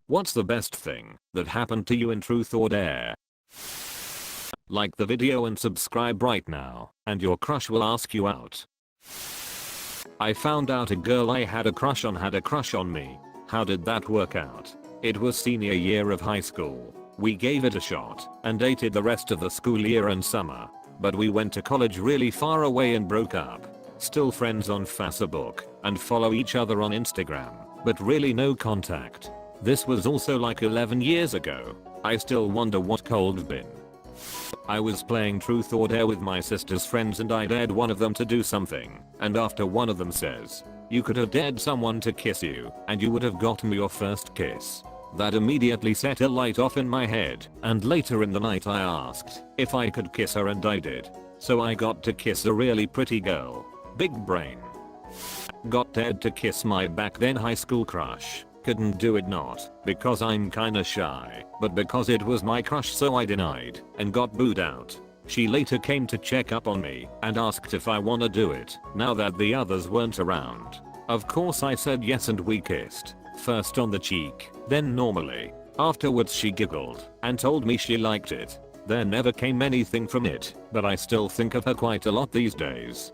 What's the best thing that happened to you in truth or dare? Like the video and subscribe right now, and your crush will ask you out. I found out a girl I had a crush on me. How did that work out? It was senior year of high school. We gave it a shot and dated the rest of the school year and summer. But we went to college really far away and broke up. Still friends on Facebook and follow each other on Instagram, but really no contact. This was also like 11 years ago. I still wonder what could've been. I was playing truth or dare with my sister's friends and I dared one of them to do something, and after one of them says, "You could have dared someone to kiss you and you would have gotten your first kiss." That immediately set a light off in my head, and later in the night I asked if I could kiss her and I did. So I got to kiss a really pretty girl. Big brain. Got dared to kiss my back then high school crush. Couldn't do it, not because I'm kinda shy, but because it was my crush, so I denied and got booed out. She later came to check up on me and asked if I wanna do it now that the others weren't around. Of course I said yes and we kissed. First on the cheek, then normally. Afterwards she giggled and told me she liked it. There never came anything from it, but I still think of her quite a lot these days.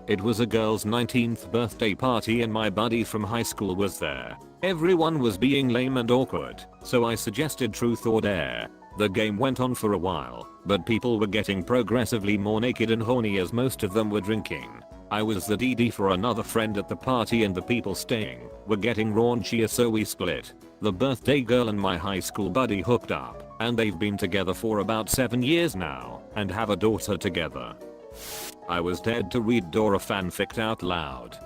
It was a girl's 19th birthday party and my buddy from high school was there. Everyone was being lame and awkward, so I suggested truth or dare. The game went on for a while, but people were getting progressively more naked and horny as most of them were drinking. I was the DD for another friend at the party and the people staying were getting raunchier, so we split. The birthday girl and my high school buddy hooked up, and they've been together for about 7 years now and have a daughter together. I was dared to read Dora fanfic out loud.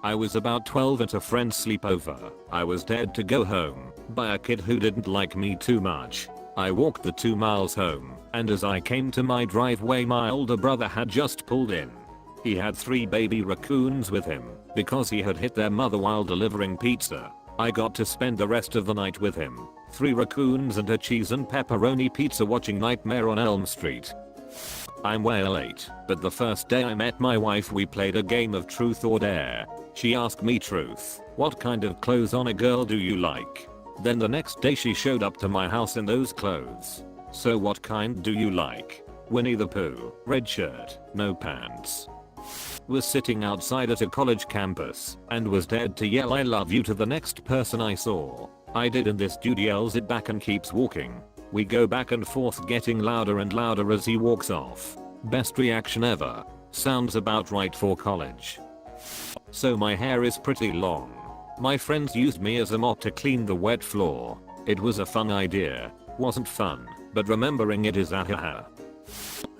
I was about 12 at a friend's sleepover. I was dared to go home by a kid who didn't like me too much. I walked the 2 miles home, and as I came to my driveway my older brother had just pulled in. He had 3 baby raccoons with him because he had hit their mother while delivering pizza. I got to spend the rest of the night with him. 3 raccoons and a cheese and pepperoni pizza watching Nightmare on Elm Street. I'm way late, but the first day I met my wife we played a game of truth or dare. She asked me truth, what kind of clothes on a girl do you like? Then the next day she showed up to my house in those clothes. So what kind do you like? Winnie the Pooh, red shirt, no pants. Was sitting outside at a college campus and was dared to yell I love you to the next person I saw. I did, and this dude yells it back and keeps walking. We go back and forth getting louder and louder as he walks off. Best reaction ever. Sounds about right for college. So my hair is pretty long. My friends used me as a mop to clean the wet floor. It was a fun idea. Wasn't fun, but remembering it is ahaha.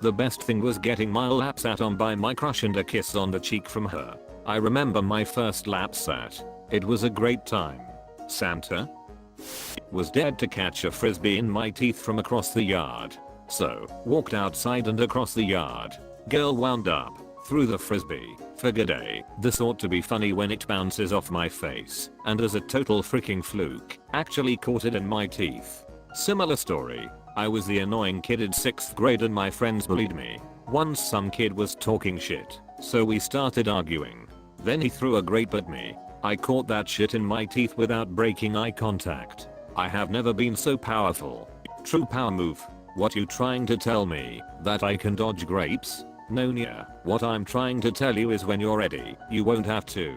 The best thing was getting my lap sat on by my crush and a kiss on the cheek from her. I remember my first lap sat. It was a great time. Santa? Was dared to catch a frisbee in my teeth from across the yard. So, walked outside and across the yard. Girl wound up, threw the frisbee. Figured this ought to be funny when it bounces off my face, and as a total freaking fluke, actually caught it in my teeth. Similar story. I was the annoying kid in 6th grade and my friends bullied me. Once some kid was talking shit, so we started arguing. Then he threw a grape at me. I caught that shit in my teeth without breaking eye contact. I have never been so powerful. True power move. What you trying to tell me? That I can dodge grapes? No, yeah. What I'm trying to tell you is when you're ready, you won't have to.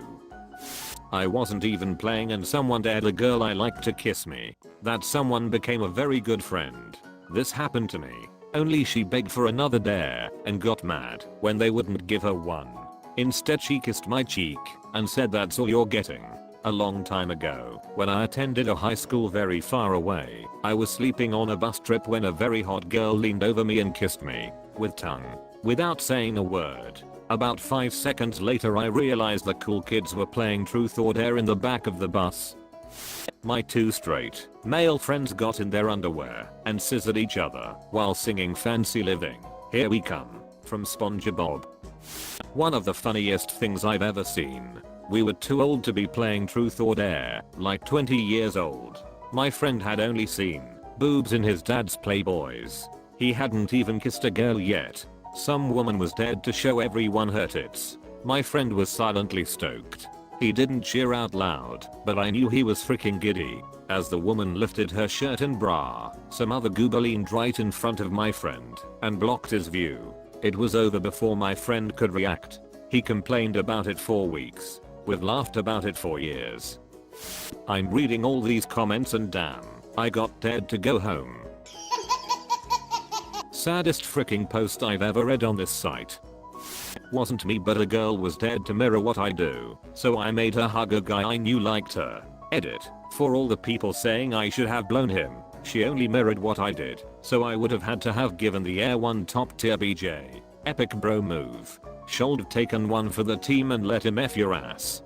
I wasn't even playing and someone dared a girl I liked to kiss me. That someone became a very good friend. This happened to me. Only she begged for another dare and got mad when they wouldn't give her one. Instead she kissed my cheek and said that's all you're getting. A long time ago, when I attended a high school very far away, I was sleeping on a bus trip when a very hot girl leaned over me and kissed me with tongue without saying a word. About 5 seconds later I realized the cool kids were playing truth or dare in the back of the bus. My 2 straight male friends got in their underwear and scissored each other while singing Fancy Living, Here We Come from SpongeBob. One of the funniest things I've ever seen. We were too old to be playing truth or dare, like 20 years old. My friend had only seen boobs in his dad's Playboys. He hadn't even kissed a girl yet. Some woman was dared to show everyone her tits. My friend was silently stoked. He didn't cheer out loud, but I knew he was freaking giddy. As the woman lifted her shirt and bra, some other goober leaned right in front of my friend and blocked his view. It was over before my friend could react. He complained about it for weeks. We've laughed about it for years. I'm reading all these comments and damn, I got dared to go home. Saddest freaking post I've ever read on this site. Wasn't me, but a girl was dared to mirror what I do, so I made her hug a guy I knew liked her. Edit. For all the people saying I should have blown him, she only mirrored what I did, so I would have had to have given the air one top tier BJ. Epic bro move. Should have taken one for the team and let him F your ass.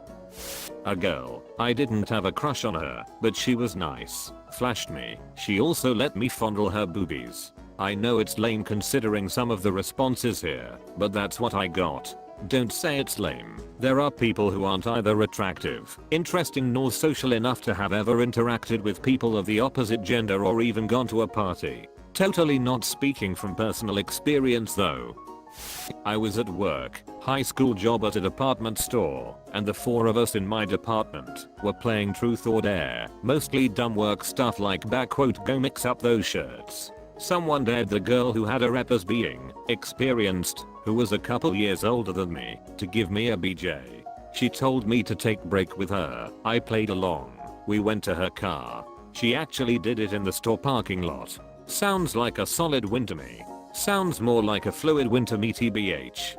A girl, I didn't have a crush on her, but she was nice, flashed me. She also let me fondle her boobies. I know it's lame considering some of the responses here, but that's what I got. Don't say it's lame. There are people who aren't either attractive, interesting nor social enough to have ever interacted with people of the opposite gender or even gone to a party. Totally not speaking from personal experience though. I was at work, high school job at a department store, and the four of us in my department were playing truth or dare, mostly dumb work stuff like go mix up those shirts. Someone dared the girl who had a rep as being experienced, who was a couple years older than me, to give me a BJ. She told me to take break with her. I played along. We went to her car. She actually did it in the store parking lot. Sounds like a solid win to me. Sounds more like a fluid win to me tbh.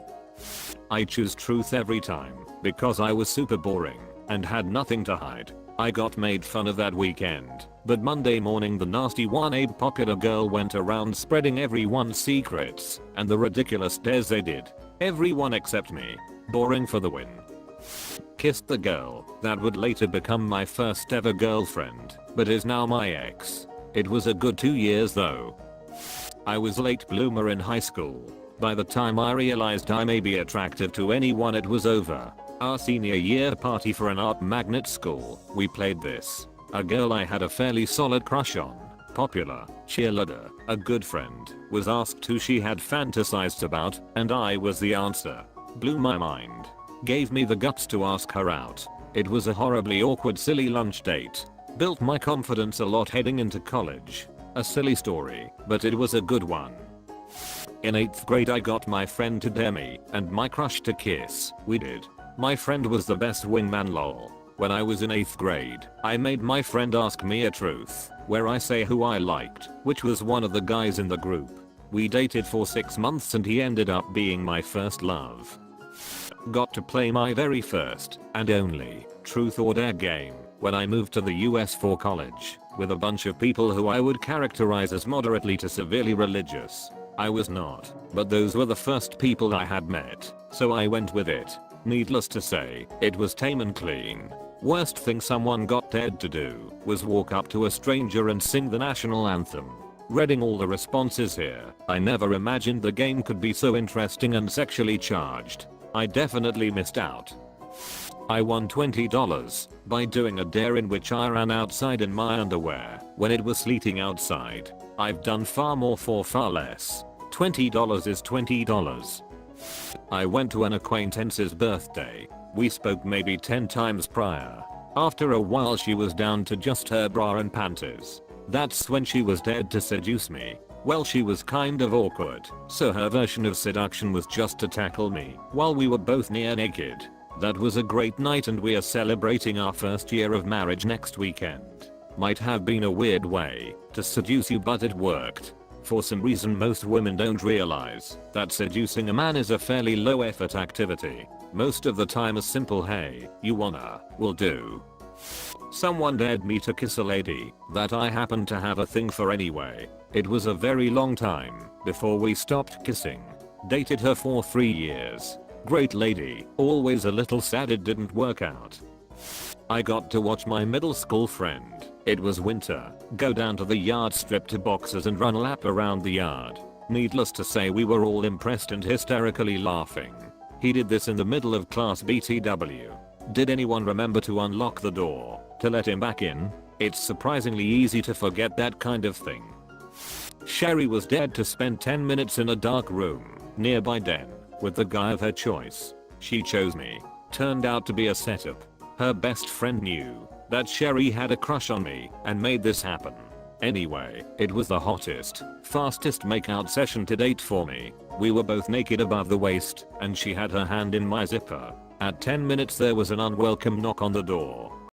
I choose truth every time because I was super boring and had nothing to hide. I got made fun of that weekend, but Monday morning the nasty one Abe popular girl went around spreading everyone's secrets and the ridiculous dares they did. Everyone except me. Boring for the win. Kissed the girl that would later become my first ever girlfriend, but is now my ex. It was a good 2 years though. I was a late bloomer in high school. By the time I realized I may be attractive to anyone, it was over. Our senior year party for an art magnet school, we played this. A girl I had a fairly solid crush on, popular, cheerleader, a good friend, was asked who she had fantasized about, and I was the answer. Blew my mind. Gave me the guts to ask her out. It was a horribly awkward silly lunch date. Built my confidence a lot heading into college. A silly story, but it was a good one. In 8th grade I got my friend to dare me and my crush to kiss. We did. My friend was the best wingman lol. When I was in 8th grade, I made my friend ask me a truth, where I say who I liked, which was one of the guys in the group. We dated for 6 months and he ended up being my first love. Got to play my very first, and only, truth or dare game, when I moved to the US for college, with a bunch of people who I would characterize as moderately to severely religious. I was not, but those were the first people I had met, so I went with it. Needless to say, it was tame and clean. Worst thing someone got dared to do was walk up to a stranger and sing the national anthem. Reading all the responses here, I never imagined the game could be so interesting and sexually charged. I definitely missed out. I won $20 by doing a dare in which I ran outside in my underwear when it was sleeting outside. I've done far more for far less. $20 is $20. I went to an acquaintance's birthday. We spoke maybe 10 times prior. After a while she was down to just her bra and panties. That's when she was dared to seduce me. Well, she was kind of awkward, so her version of seduction was just to tackle me while we were both near naked. That was a great night and we are celebrating our first year of marriage next weekend. Might have been a weird way to seduce you, but it worked. For some reason most women don't realize that seducing a man is a fairly low effort activity. Most of the time a simple hey, you wanna, will do. Someone dared me to kiss a lady that I happened to have a thing for anyway. It was a very long time before we stopped kissing. Dated her for 3 years. Great lady, always a little sad it didn't work out. I got to watch my middle school friend, it was winter, go down to the yard, strip to boxers and run a lap around the yard. Needless to say we were all impressed and hysterically laughing. He did this in the middle of class BTW. Did anyone remember to unlock the door to let him back in? It's surprisingly easy to forget that kind of thing. Sherry was dared to spend 10 minutes in a dark room nearby Den with the guy of her choice. She chose me. Turned out to be a setup. Her best friend knew that Sherry had a crush on me and made this happen. Anyway, it was the hottest, fastest makeout session to date for me. We were both naked above the waist and she had her hand in my zipper. At 10 minutes there was an unwelcome knock on the door.